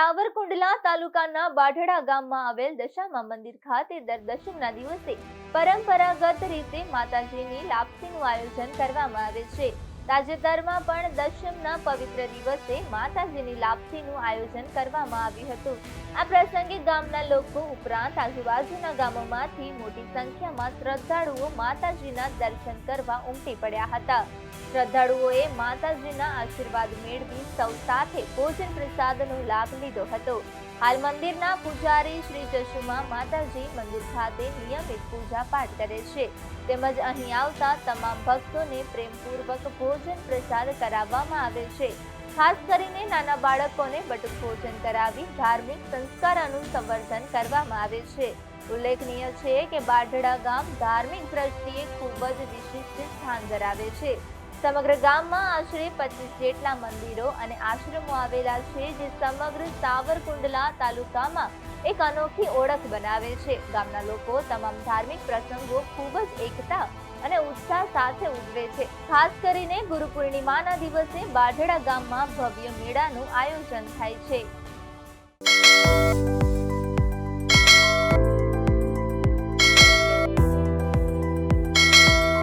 સાવરકુંડલા તાલુકાના બાઢડા ગામમાં આવેલ દશામા મંદિર ખાતે દર દશમના દિવસે પરંપરાગત રીતે માતાજીની લાપસીનું આયોજન કરવામાં આવે છે। તાજેતરમાં પણ દશમના પવિત્ર દિવસે માતાજીની લાપસીનું આયોજન કરવામાં આવ્યું હતું। આ પ્રસંગે ગામના લોકો ઉપરાંત આજુબાજુના ગામોમાંથી મોટી સંખ્યામાં શ્રદ્ધાળુઓ માતાજીના દર્શન કરવા ઉમટી પડ્યા હતા। શ્રદ્ધાળુઓએ માતાજીના આશીર્વાદ મેળવી સૌ સાથે ભોજન પ્રસાદનો લાભ લીધો હતો। હાલ મંદિરના પૂજારી શ્રી જશુમા માતાજી મંદિર ખાતે નિયમિત પૂજા પાઠ કરે છે, તેમજ અહીં આવતા તમામ ભક્તોને પ્રેમપૂર્વક ભોજન પ્રસાદ કરાવવામાં આવે છે। ખાસ કરીને નાના બાળકોને બટુક ભોજન કરાવી ધાર્મિક સંસ્કારોનું સંવર્ધન કરવામાં આવે છે। ઉલ્લેખનીય છે કે બાઢડા ગામ ધાર્મિક દ્રષ્ટિએ ખૂબ જ વિશિષ્ટ સ્થાન ધરાવે છે। સમગ્ર ગામમાં આશરે 25 જેટલા મંદિરો અને આશ્રમો આવેલા છે, જે સમગ્ર સાવરકુંડલા તાલુકામાં એક અનોખી ઓળખ બનાવે છે। ગામના લોકો તમામ ધાર્મિક પ્રસંગો ખૂબ જ એકતા અને ઉત્સાહ સાથે ઉજવે છે। ખાસ કરીને ગુરુ પૂર્ણિમાના દિવસે બાઢડા ગામમાં ભવ્ય મેળાનું આયોજન થાય છે।